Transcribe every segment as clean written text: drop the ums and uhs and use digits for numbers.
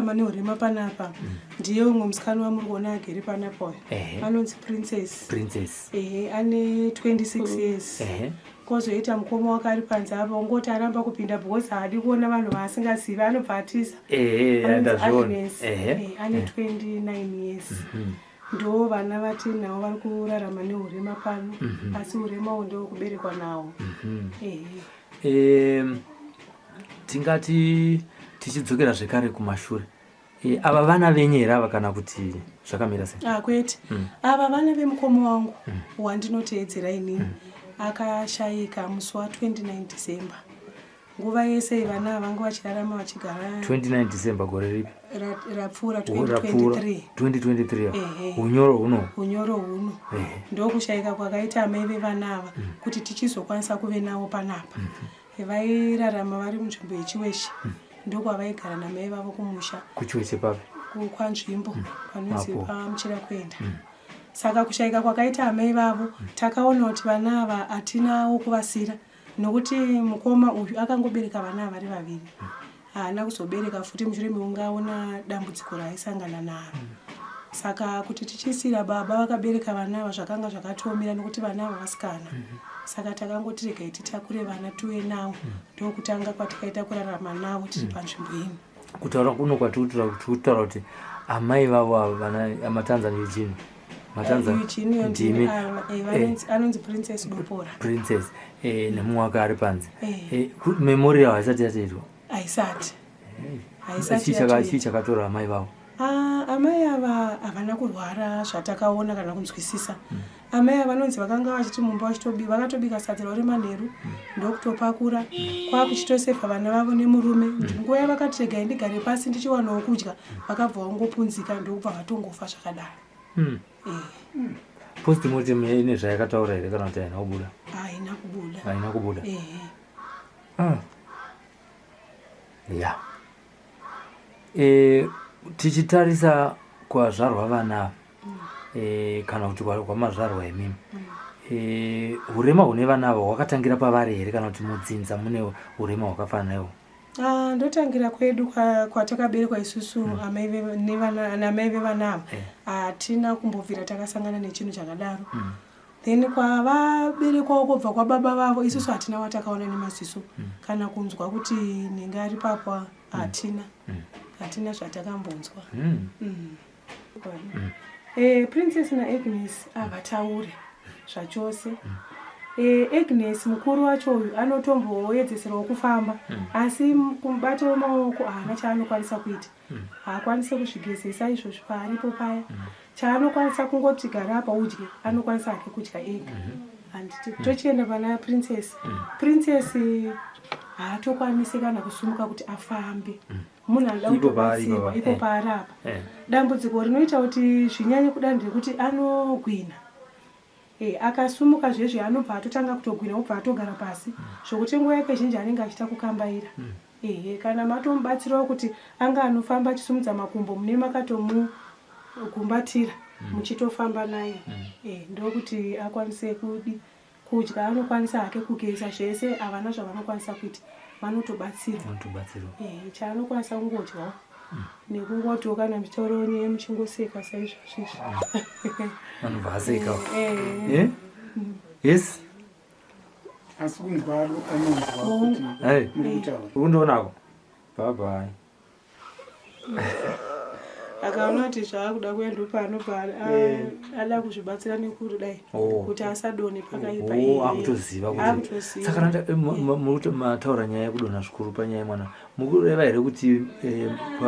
kurarama neurema panapa ndiye umwe musikana wamuri kuona agere panapa uyu anonzi princess ane 26 years kozoita mukoma wake ari panze apa ungoti aramba kupinda because haadi kuona vanhu vaasingazivi anobva atiza Agnes ane 29 years ndo vana vatinavo vari kurarama neurema pano asi urema uhu ndewekuberekwa nawo tingati tichidzokera zvekare kumashure ava vana venyu here ava kana kuti zvakamira sei? Kwete ava vana vemukoma wangu wandinoteedzera inini akashayika musi wa29 December. Nguva yese vana vanga vachirarama vachigara 29 December gore ripi? Rapfuura 2023. Unyoro huno ndokushayika kwakaita amai vevana ava kuti tichizokwanisa kuve navo panapa. Vairarama vari munzvimbo yechiweshi ndokwavaigara namai vavo kumusha. Kuchiweshi papi? Kwanzvimbo panonzi pamuchira kuenda. Saka kushayika kwakaita amai vavo takaona kuti vana ava hatinawo kuvasira nokuti mukoma uyu akangobereka vana vari vaviri. Haana kuzobereka futi mushure meungaona dambudziko raaisangana naro. Saka kuti tichisira baba vakabereka vana ava zvakanga zvakatomira nokuti vana ava vasikana. Saka takangoti regai titakure vana tuve navo ndokutanga kwatakaita kurarama navo tiri panzvimbo ino. Kutaura kuno kutaura kuti amai vavo vana amatanzania chini anonzi Princess Dopora. Princess nemumwe wake ari panze. Memori yavo haisati yateitwa? Haisati chii chakatora amai vavo? Amai ava havana kurwara zvatakaona kana kunzwisisa. Amai ava vanonzi vakanga vachiti mumba vakatobika sadza rori manheru ndokutopakura kwakuchitosefa vana vavo nemurume. Nguva yavakati regai ndigare pasi ndichiwanawo kudya vakabva vangopunzika ndokubva vatongofa zvakadaro. Postmortem ine zvayakataura here kana kuti haina kubuda? Haina kubuda. Tichitarisa kwazvarwa vana kana kuti kwamazvarwa imimi, urema hune vana ava hwakatangira pavari here kana kuti mudzinza mune urema hwakafanana iwo? Ndotangira kwedu kwatakaberekwa isusu namai vevana ava hatina kumbobvira takasangana nechinhu chakadaro. Then kwavaberekwawo kubva kwababa vavo isusu hatina watakaona nemaziso kana kunzwa kuti nenge ari papwa hatina zvatakambonzwa. Princess naAgnes havataure zvachose. Agnes mukuru wacho uyu anotomboedzeserawo kufamba asi kumubata wemaoko haana chaanokwanisa kuita. Haakwanisi kuzvigezesa izvozvo paaripo paya. Chaanokwanisa kungoti gara apa udye, anokwanisa hake kudya ega. Handiti tochienda pana Princess. Princess haatokwanisi kana kusumuka kuti afambe. Munhu anoda kutobatsirwa ipo paari apa. Dambudziko rinoita kuti zvinyanye kudai ndekuti anogwina. Akasumuka zvezvi anobva atotanga kutogwina obva atogara pasi zvokuti nguva yake zhinji anenge achita kukambaira. Kana matomubatsirawo kuti anga anofamba achisumudza makumbo mune makatomugumbatira muchitofamba naye ndokuti akwanise kudya. Anokwanisa hake kugeza zvese havana zvavanokwanisa kuita vanotobatsirwa. Chaanokwanisa kungodyawo nekungotiwo kana mitoro muchingoseka saizvozvizvi. Vanobva vaseka. Yes. Asi kunzwa anonzwa undoonako bye. Akaona kuti zvaakuda kuenda pano ada kuzvibatsira nekudai kuti asadone pakaipa. Akutoziva kuti saka mataura nyaya yekudonha zvikuru panyaya yemwana mukureva here kuti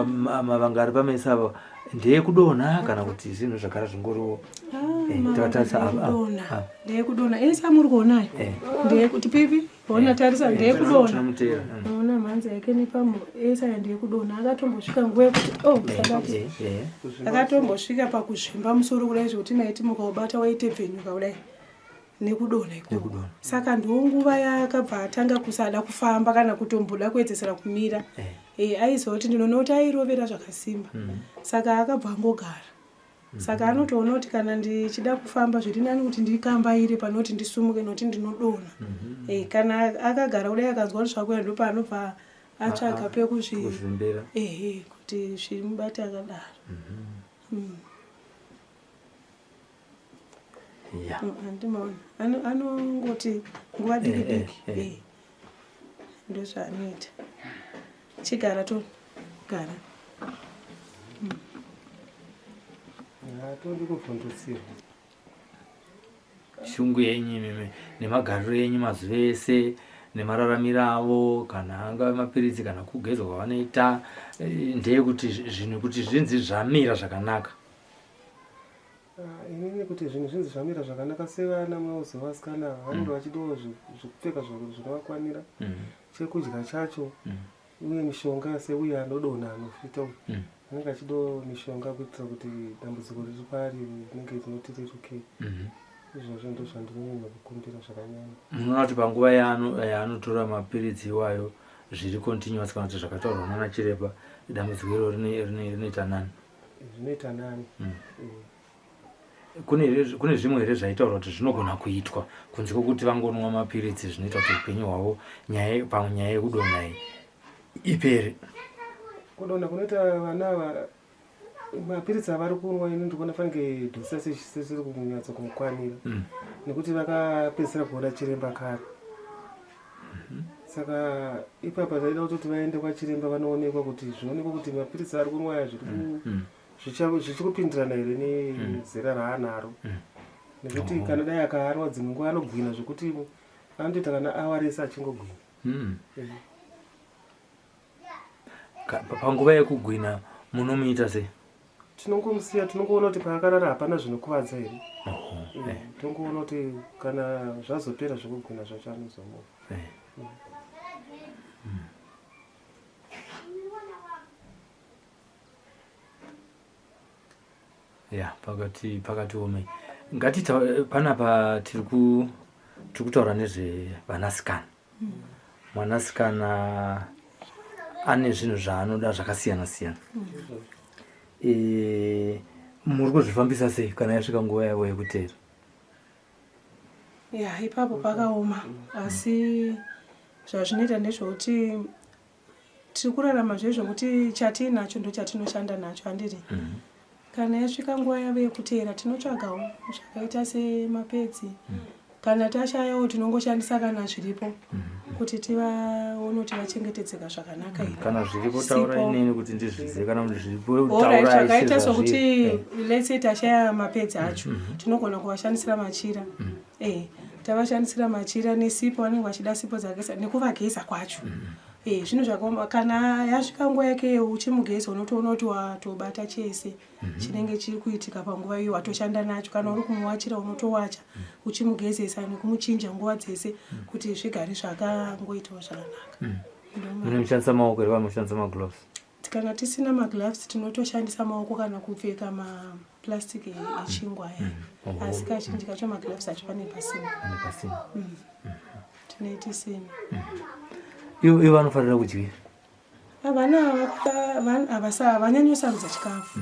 mavanga ari pamese ava ndeyekudonha kana kuti zvinhu zvagara zvingoriwo? Ndeyekudonha ese amuri kuonayo ndeyekuti pipi ona tarisa ndeyekudonha. Ona mhanza yake nepamo ese ndeyekudonha. Akatombosvika nguva yekuti akatombosvika pakuzvimba musoro kudai zvokuti naiti mukaubata waite bvenyuka kudai nekudonha ikoko. Saka ndonguva yakabva atanga kusada kufamba kana kutomboda kuedzesera kumira. Aizoti ndinoona kuti airovera zvakasimba. Saka akabva angogara. Saka anotoona kuti kana ndichida kufamba zviri nani kuti ndikambaire panoti ndisumuke noti ndinodonha. Kana akagara kudai akazwa kuti zvakuya ndo paanobva atsvaga pekuzvimbera kuti kuti zvirimubata akadaro. Handimaona anongoti nguva diki diki ndozvaanoita. Chigara to gara. Todi kuvhundutsira shungu yenyu nemagariro enyu mazuva ese nemararamiro avo kana angave mapiritsi kana kugezwa kwavanoita ndeyekuti zvinhu kuti zvinzi zvamira zvakanaka. inini kuti zvinhu zvinzi zvamira zvakanaka sevana mauzovasikana vanenge vachidawo zvekupfeka zvinovakwanira, chekudya chacho uye mishonga seuye anodonha anofita anenge achidawo mishonga kuitira kuti dambudziko riri paari rinenge rinoti riruke. Izvozvo ndo zvandinonyanya kukumbira zvakanyanya. Munoona kuti panguva yaanotora mapiritsi iwayo zviri continuous kana kuti zvakataurwa nana chiremba dambudziko iro rinoita nani? Zvinoita nani. Kune zvimwe here zvaitaurwa kuti zvinogona kuitwa kunze kwokuti vangonwa mapiritsi zvinoita kuti upenyu hwavo panyaya yekudonha ipere? Kudonha kunoita vana mapiritsi avari kunwa ini ndikuona fanike dosa sesiri kunyatsa kumukwanira nekuti vakapedzisira kuona chiremba kare. Saka ipapa taida kuti vaende kwachiremba vanoonekwa kuti zvinoonekwa kuti mapiritsi ari kunwa aya zvichikupindirana here nezera raanaro, nekuti kana dai akaarwa dzimwe nguva anogwina zvokuti anotoita kana awarese achingogwina. Panguva yekugwina munomuita sei? Tinongomusiya, tinongoona kuti paakarara hapana zvinokuvadza here. Tongoona kuti kana zvazopera zvekugwina zvacho anozomuka. Ya, pakati omei. Ngatita panapa tiri kutaura nezvevanasikana. Mwanasikana ane zvinhu zvaanoda zvakasiyana siyana. Muri kuzvifambisa sei kana yasvika nguva yavo yekuteera? Ya, ipapo pakaoma, asi zvazvinoita ndezvokuti tiri kurarama zvezvokuti chatinacho ndo chatinoshanda nacho, handiti? Kana yasvika nguva yavo yekuteera tinotsvagawo zvakaita semapedzi. Kana tashayawo tinongoshandisa kana zviripo kuti tivaone kuti vachengetedzeka zvakanaka here. Kana zviripo taura inini kuti ndizvizive, kana kuti zviripo taura zvakaita sokuti let's say tashaya mapedzi acho tinogona kuvashandisira machira. Tavashandisira machira nesipo, vanenge vachida sipo dzakesa nekuvageza kwacho. Zvinhu zvakaoma. Kana yasvika nguva yake uchimugeza unotoona kuti watobata chese chinenge chiri kuitika panguva iyo watoshanda nacho. Kana uri kumuwachira unotowacha uchimugezesa nekumuchinja nguva dzese kuti zvigare zvakangoitawo zvakanaka. Munoshandisa maoko here kana munoshandisa magloves? Kana tisina magloves tinotoshandisa maoko kana kupfeka maplastic echingwa aya. Asi kazhinji kacho magloves acho pane pasina. Tinoitisina. Ivo vanofanira kudyira? Vana havanyanyosarudza chikafu.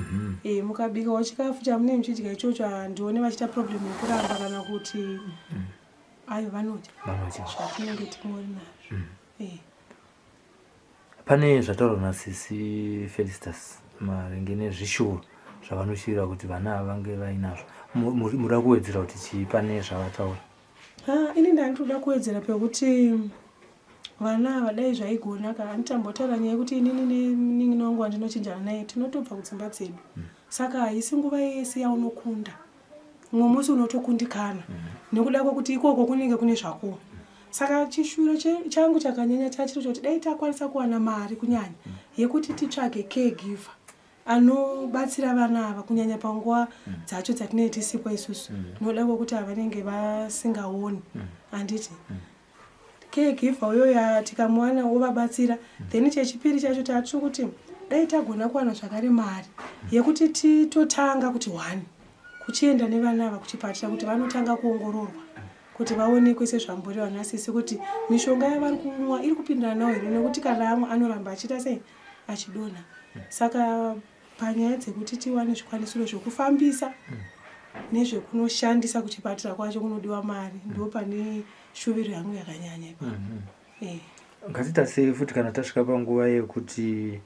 Mukabikawo chikafu chamune muchidya ichocho handione vachita problem yekuramba kana kuti ayo vanodya zvatinenge tingori nazvo. Pane zvataurwa nasisi Felicitas maringe nezvishuro zvavanoshira kuti vana vange vainazvo. Muda kuwedzera kuti chii pane zvavataura? Ini ndandoda kuwedzera pekuti vana vadai zvaigona kana nditambotaura nyaya yekuti inini wangu wandinochinjana naye tinotobva kudzimba dzedu. Saka haisi nguva yese yaunokunda, mumwe musi unotokundikana nekuda kwekuti ikoko kunenge kune zvako. Saka chishuro changu chakanyanya chachiro choti dai takwanisa kuwana mari kunyanya yekuti titsvage caregiver anobatsira vana ava kunyanya panguva dzacho dzatinenge tisipo isusu. Noda kwekuti vanenge vasingaoni, handiti? Caregiver uyoyo tikamuwana ovabatsira, then chechipiri chacho tatiri kuti dai tagona kuwana zvakare mari yekuti titotanga kuti kuchienda nevana ava kuchipatara kuti vanotanga kuongororwa kuti vaonekwe sezvambori vanasisi kuti mishonga yavari kumwa iri kupindirana nawo here, nekuti kana amwe anoramba achiita sei achidonha. Saka panyaya dzekuti tiwane zvikwanisiro zvokufambisa nezvekunoshandisa kuchipatara kwacho kunodiwa mari, ndo pane shuviro yangu yakanyanya ipapo. Ngatitarisei futi kana tasvika panguva yekuti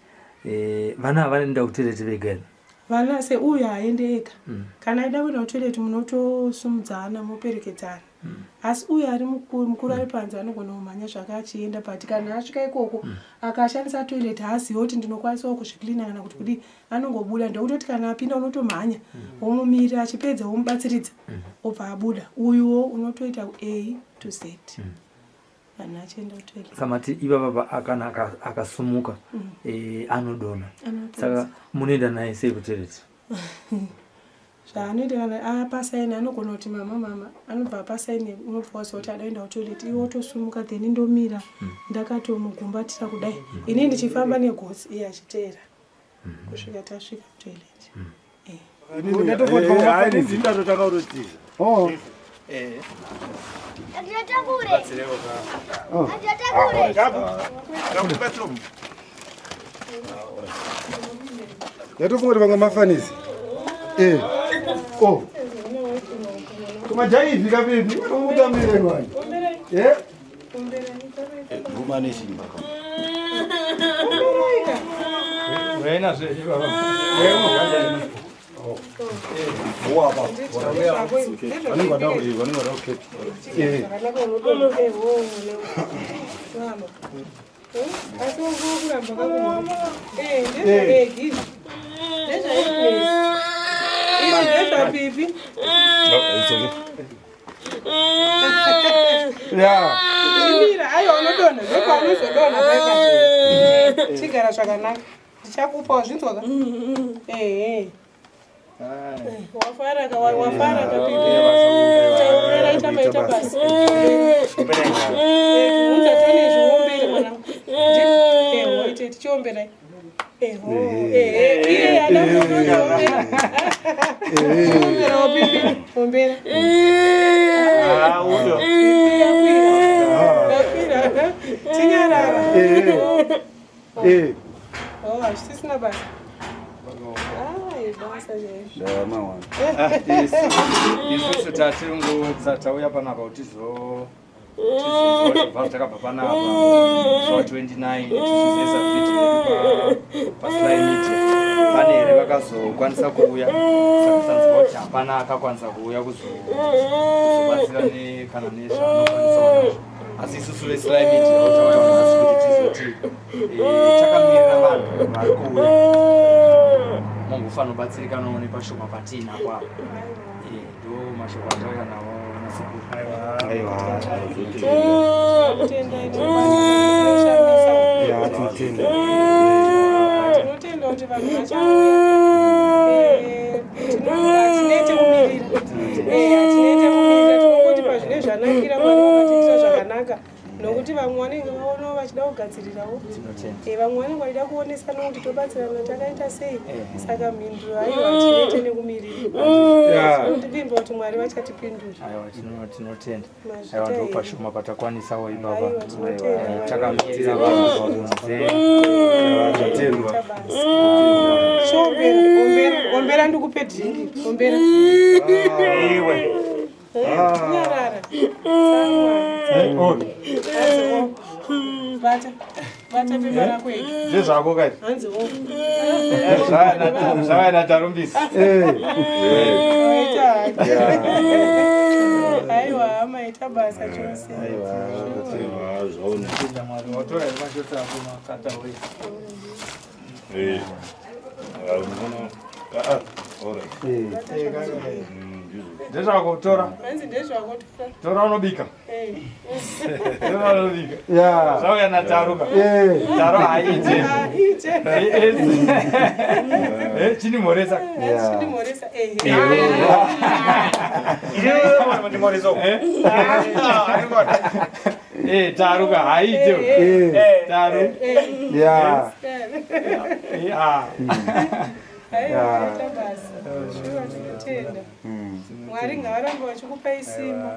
vana vanoenda kutoileti vega ere? Vana seuyu haende ega. Kana aida kuenda kutoileti munotosumudzana moperekedzana. Asi uyu ari mukuru ari panze anogona kumhanya zvake achienda pati kana asvika ikoko akashandisa toilet haazivi kuti ndinokwanisawo kuzviklina kana kuti kudi anongobuda ndokutoti kana apinda unotomhanya womumirira achipedza womubatsiridza obva abuda. Uyuwo unotoita A to Z. Kana achienda kutoilet. Samati ivava akana akasumuka anodona. Saka munoenda naye sei kutoilet? Zvaanoita kana apasaini anogona kuti mama anobva apasaini unobva waziva kuti adaenda kutoilet iwe wotosumuka then ndomira ndakatomugumbatira kudai ini ndichifamba negotsi iye achiteera kusvika tasvika kutoilet. Yatofunga vanga mafanisi. Kumajaivi kavipi? Utamire ngwani. Rumanishi mpaka. Wena zve baba. Boa baba. Vanenge vada kuketi. Asi kuramba kakumama. Ndezvavegi. Ndezvaignes. Ndezvapipi. Ya. Ndimira aiwa unodonha zvepaunozodonha paipa. Chigara zvakanaka. Ndichakupawo zvinzwaka. Wafara kapipi. Taurera maita basi. Ungatone zviwombere mwanangu. Woite tichiombera. Ombera. Tinyarara. Hazvisisina basa. Isusu tatiringotauya panapa kuti takabva panapa 29 tichizoisa vhidhiyo paSly Media. Pane here vakazokwanisa kuuya sanzwa kuti hapana akakwanisa kuuya kuzobatsira kana nezvaanokwanisa nazvo. Asi isusu veSly Media tauya panasi kuti tizoti takamirira vanhu vari kuuya mungofanira kubatsirika noone pashoma patiinapo apa. Ndo mashoko atauya nawo nasikuru. Tinotenda kuti vanhu vachatinete kumirira. Tinete kumirira tinongoti pazvine zvanakira Mwari wakatiitira zvakanaka. Nokuti vamwe vanenge vaonawo vachida kugadzirirawo. Vamwe vanenge vachida kuonesa nokuti tobatsirana takaita sei. Saka mhinduro aiwa tinete nekumirira. Tinotivimba kuti Mwari vachatipindura. Tinotenda. Aiwa ndo pashoma patakwanisawo ibaba. Takamirira vanhu pakunze. Ombera ndikupe dhingi. Ombera. Iwe. Nyarara. Bata pepa rako ega. Ndezvako kati. Hanzi wo. Zvavana tarumbisa. Aiwa hama ita basa chose. Aiwa zvaona. Watora mashota ako makata we. Ndezvako tora. Hanzi ndezvako tora. Tora unobika. Tora unobika. Zvauya nataruka. Taro haite. Chini moresa. Chini moresa. Taruka haite. Taru. Ita basa. Shuwa tinotenda. Mwari ngavaramba vachikupai simba.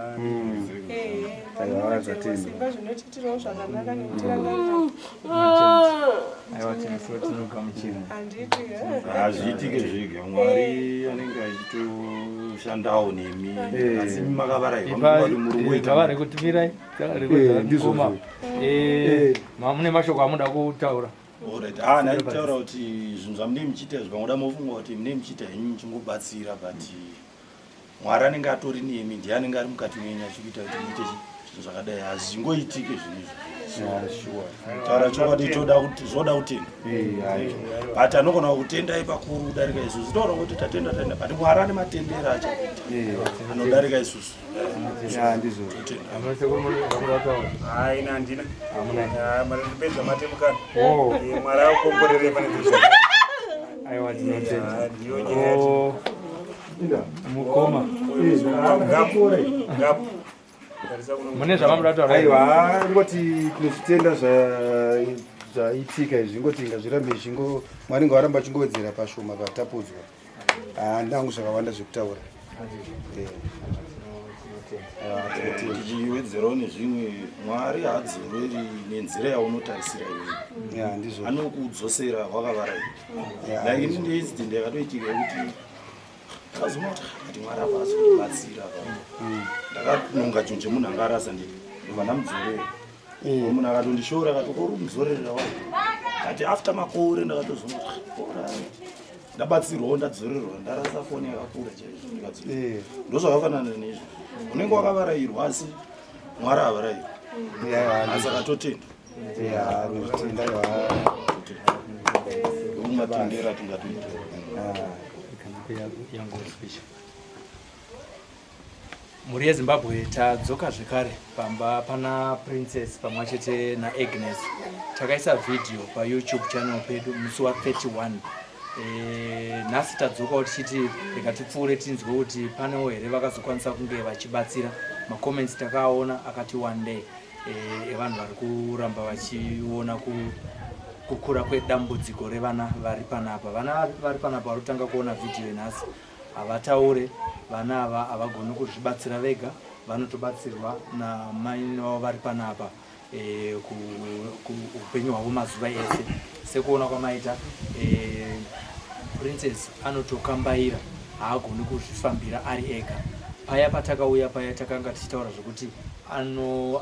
Simba zvinochitirawo zvakanaka nekutirangarira. Aiwa tinogamuchira. Handiti. Hazviitike zvega. Mwari anenge achitoshandawo nemi. Asi makavaraiwa tava rekutimirai. Tava rekutimirai. Mune mashoko amuda kutaura. Alright. Naitaura kuti zvinhu zvamunenge muchiita izvi vangoda mofunga kuti munenge muchiita henyu muchingobatsira but Mwari anenge atori nemi ndiye anenge ari mukati menyu achikuita kuti muite zvinhu zvakadai hazvingoitike zvinhu izvi. Taura chokwadi zvoda kutenda. But anogona kutendai pakuru kudarika isusu. Taura kuti tatenda but Mwari ane matendero achakuita anodarika isusu. Ndizvo. Haina handina. Maripedza matemukana. Mwari akukomborere pane zvizvo. Aiwa tinotenda. Ndiyo nyaya. Mukoma. Ngapo. Mune zvamamuda kutaura. Aiwa, ngoti tinozvitenda zvaitika izvi ngoti ngazvirambe Mwari ngavaramba achingowedzera pashoma patapudzwa. Ndangu zvakawanda zvekutaura. Tichiwedzerawo nezvimwe Mwari haadzorori nenzira yaunotarisira iwe. Ndizvo. Anokudzosera wakavara iwe. Lakini ndeizi ndakatoitika kuti kazuma kuti Mwari apa azokubatsira ndakanonga chinhu chemunhu anga arasa ndobva ndamudzorera. Munhu akatondishora akati ukorumuzorerera wake ati after makore ndakatozoma ndabatsirwawo ndadzorerwa ndarasa foni yakakura chaizvo ndikadzorera. Ndozvakafanana nezvi unenge wakavarairwa asi Mwari havarairwa asi akatotenda. Ndokumatendera tingatoita Muri yeZimbabwe tadzoka zvekare pamba pana Princess pamwe chete naAgnes. Takaisa video paYouTube channel pedu musi wa31. Nhasi tadzokawo tichiti rega tipfuure tinzwe kuti panewo here vakazokwanisa kunge vachibatsira. Macomments takaona akati one day evanhu vari kuramba vachiona kukura kwedambudziko revana vari panapa. Vana vari panapa vari kutanga kuona video nhasi. Havataure, vana ava havagoni kuzvibatsira vega, vanotobatsirwa namai vavo vari panapa kuupenyu hwavo mazuva ese. Sekuona kwamaita Princess anotokambaira, haagoni kuzvifambira ari ega. Paya patakauya paya takanga tichitaura zvokuti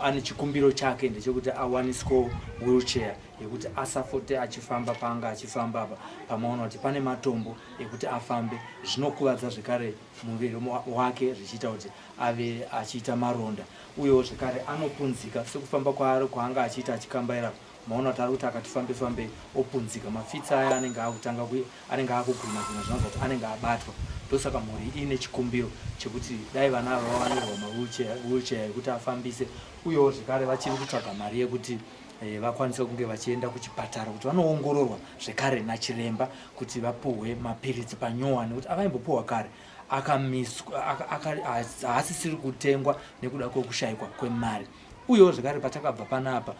ane chikumbiro chake ndechekuti awaniswe wheelchair yekuti asafote achifamba panga achifamba apa pamaona kuti pane matombo ekuti afambe zvinokuvadza zvekare muviri wake zvichiita kuti ave achiita maronda uyewo zvekare anopunzika sekufamba kwaanga achiita achikambaira maona kuti ari kuti akati fambe opunzika mafitsi aya anenge akutanga anenge akugwina zvinoza kuti anenge abatwa. Ndosaka mhuri ine chikumbiro chekuti dai vana ava vawanirwa mawheelchair yekuti afambise uyewo zvekare vachiri kutsvaga mari yekuti vakwanise kunge vachienda kuchipatara kuti vanoongororwa zvekare nachiremba kuti vapuhwe mapiritsi panyowani nekuti avaimbopuhwa kare haasisiri kutengwa nekuda kwekushayikwa kwemari. Uyewo zvekare patakabva panapa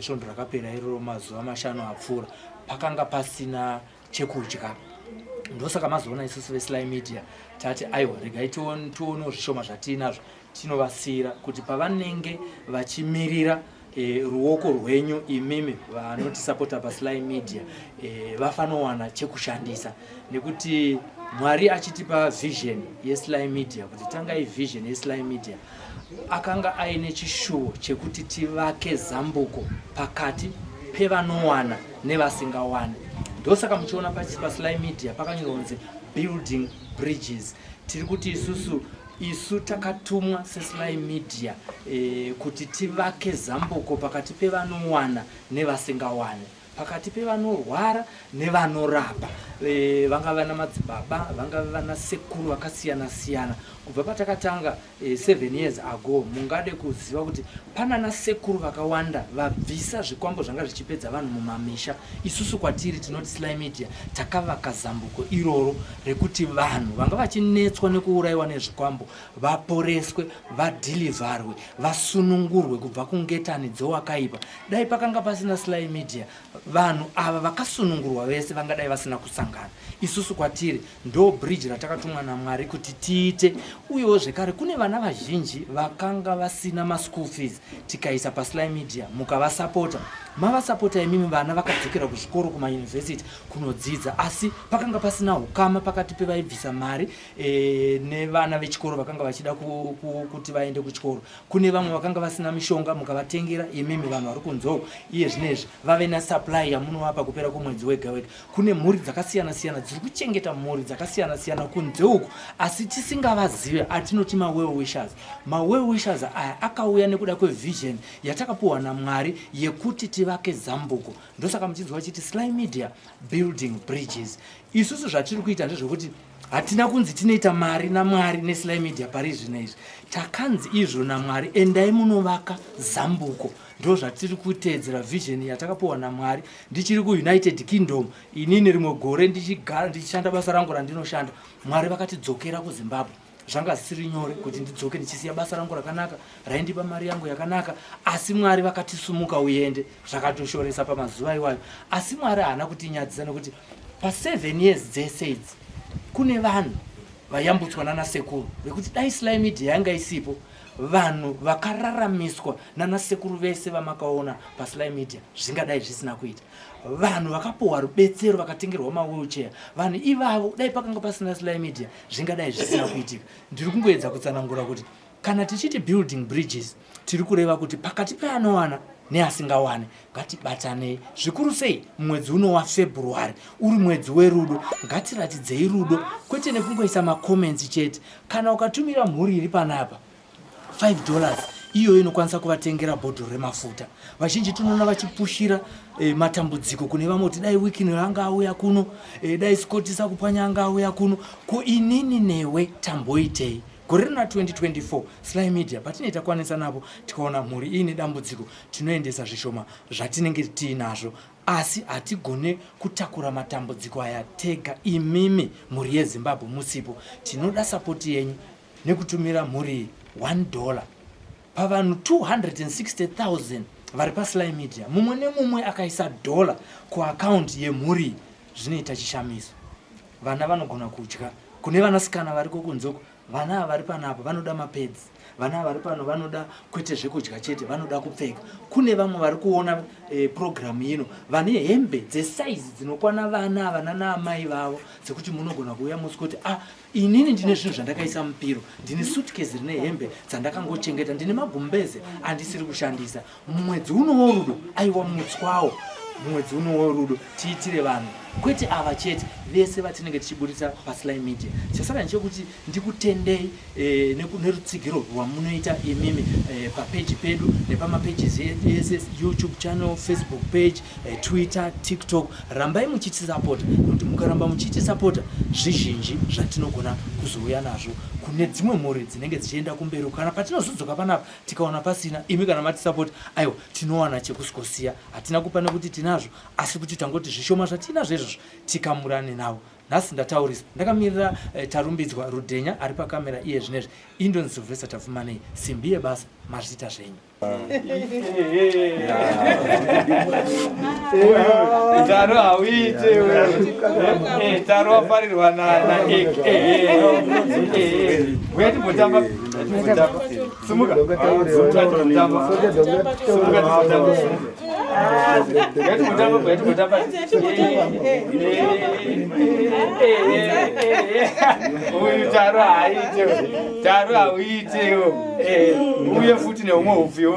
svondo rakapera iroro mazuva 5 apfuura pakanga pasina chekudya. Ndosaka mazoona isusu veSly Media tati aiwa regai tionewo zvishoma zvatinazvo tinovasiyira kuti pavanenge vachimirira ruoko rwenyu imimi vanotisapota paSly Media vafanowana chekushandisa nekuti Mwari achitipa vision yeSly Media kuti tangai vision yeSly Media akanga aine chishuwo chekuti tivake zambuko pakati pevanowana nevasingawani. Ndosaka muchiona paSly Media pakanyorwa building bridges. Tiri kuti isu takatumwa seSly Media kuti tivake zambuko pakati pevanowana nevasingawani, pakati pevanorwara nevanorapa, vangava namadzibaba, vangava vana sekuru vakasiyana siyana. Kubva patakatanga 7 years ago mungade kuziva kuti pana nasekuru vakawanda vabvisa zvikwambo zvanga zvichipedza vanhu mumamisha. Isusu kwatiri tinoti Sly Media takavaka zambuko iroro rekuti vanhu vanga vachinetswa nekuurayiwa nezvikwambo vaporeswe, vadhilivharwe, vasunungurwe kubva kungetani dzowakaipa. Dai pakanga pasina Sly Media vanhu ava vakasunungurwa vese vangadai vasina kusangana. Isusu kwatiri ndo bridge ratakatumwa naMwari kuti tiite. Uyewo zvekare kune vana vazhinji vakanga vasina maschool fees tikaisa paSly Media mukavasapota mavasapota imimi vana vakadzokera kuzvikoro kumayunivhesiti kunodzidza, asi pakanga pasina ukama pakati pevaibvisa mari nevana vechikoro vakanga vachida kuti vaende kuchikoro. Kune vamwe vakanga vasina mishonga mukavatengera imimi vanhu vari kunzou iye zvinezvi vave nasupply yamunovapa kupera kwemwedzi wega wega. Kune mhuri dzakasiyana siyana dziri kuchengeta mhuri dzakasiyana siyana kunze uku, asi tisingavazive atinoti ma-well wishers. Ma-well wishers aya akauya nekuda kwevision yatakapuwa naMwari yekuti tivake zambuko. Ndosaka muchinzwa chiti Sly Media building bridges. Isusu zvatiri kuita ndezvekuti hatina kunzi tinoita mari naMwari neSly Media pari zvinezvi. Takanzi izvo naMwari endai munovaka zambuko. Ndo zvatiri kuteedzera vision yatakapuwa naMwari. Ndichiri kuUnited Kingdom, inini rimwe gore ndichigara ndichishanda basa rangu randinoshanda, Mwari vakatidzokera kuZimbabwe. Zvanga zvisiri nyore kuti ndidzoke ndichisiya basa rangu rakanaka raindipa mari yangu yakanaka, asi Mwari vakatisumuka uende. Zvakatoshoresa pamazuva iwayo, asi Mwari haana kutinyadzisa nekuti pa7 years dzese idzi kune vanhu vayambutswa nanasekuru vekuti dai Sly Media yanga isipo, vanhu vakararamiswa nanasekuru vese vamakaona paSly Media zvingadai zvisina kuita. Vanhu vakapuwa rubetsero vakatengerwa ma-wheelchair, vanhu ivavo dai pakanga pasina Sly Media zvingadai zvisina kuitika. Ndiri kungoedza kutsanangura kuti kana tichiti building bridges tiri kureva kuti pakati peanowana neasingawane ngatibatanei. Zvikuru sei mwedzi uno waFebruary uri mwedzi werudo, ngatiratidzei rudo kwete nekungoisa macomments chete. Kana ukatumira mhuri iri panapa $5 iyo inokwanisa kuvatengera bhodhoro remafuta. Vazhinji tunoona vachipushira matambudziko kune vamwe kuti dai wikini ranga auya kuno, dai Scott sakupanya anga auya kuno. Ko inini newe tamboitei? Gore rina 2024 Sly Media patinoita kwanisa napo tikaona mhuri ine dambudziko tinoendesa zvishoma zvatinenge tiinazvo, asi hatigone kutakura matambudziko aya tega. Imimi mhuri yeZimbabwe musipo, tinoda sapoti yenyu nekutumira mhuri $1 pavanhu 260,000 vari paSly Media. Mumwe nemumwe akaisa $1 kuaccount yemhuri, zvinoita chishamiso. Vana vanogona kudya. Kune vanasikana variko kunzoko, vana vari panapa vanoda mapads, vana vari pano vanoda kwete zvekudya chete, vanoda kupfeka. Kune vamwe vari kuona program ino vane hembe dzesize dzinokwana vana vana naamai vavo, dzekuti munogona kuuya musi kuti inini ndine zvinhu zvandakaisa mupiro, ndine suitcase rine hembe dzandakangochengeta, ndine magumbeze andisiri kushandisa. Mwedzi uno worudo, aiwa mutswawo, mwedzi uno worudo tiitire vanhu kwete ava chete vese vatinenge tichiburitsa paSly Media. Chasara ndechekuti ndikutendei nerutsigiro rwamunoita imimi papeji pedu nepamapages ese, YouTube channel, Facebook page, Twitter, TikTok. Rambai muchitisapota, nokuti mukaramba muchitisapota zvizhinji zvatinogona kuzouya nazvo kune dzimwe mhuri dzinenge dzichienda kumberi. Kana patinozodzoka panapa tikaona pasina, imi kana matisapota, aiwa tinowana chekusikosiya. Hatina kupa nekuti tinazvo, asi kuti tangoti zvishoma zvatinazvo izvozvo tikamurane navo. Nhasi ndataurisa, ndakamirira tarumbidzwa Rudhenya ari pakamera iye zvinezvi. Indonzi Silvester Tapfumaneyi, simbi yebasa, mazviita zvenyu. Taro hauite wewe, taro wafarirwa na wewe tipotamba sumuka tipotamba uyu taro hauite uye futi neumwe hupfiwo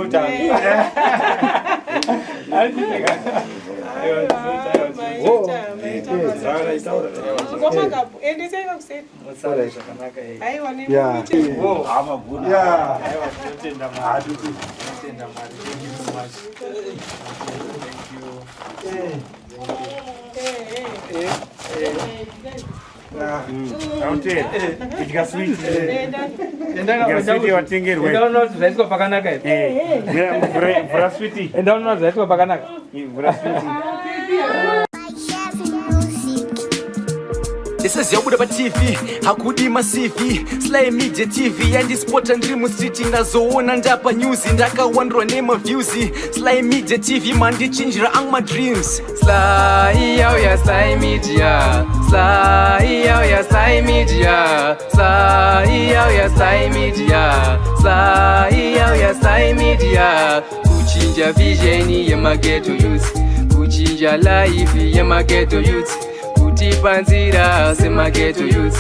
misazi yabuda pa TV hakudi masivi Sly Media TV yandispota ndiri mustreet ndazoona ndapa news ndakawandwa nema views Sly Media TV mandichinjira ang my dreams Sly ya Sly Media Sly ya Sly Media Sly ya Sly Media Sly ya Sly Media kuchinja vision ya maghetto youth kuchinja life ya maghetto youth kutipa nzira semaghetto youth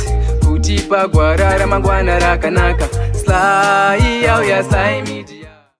kutipa gwara ramangwana rakanaka Sly ya Sly Media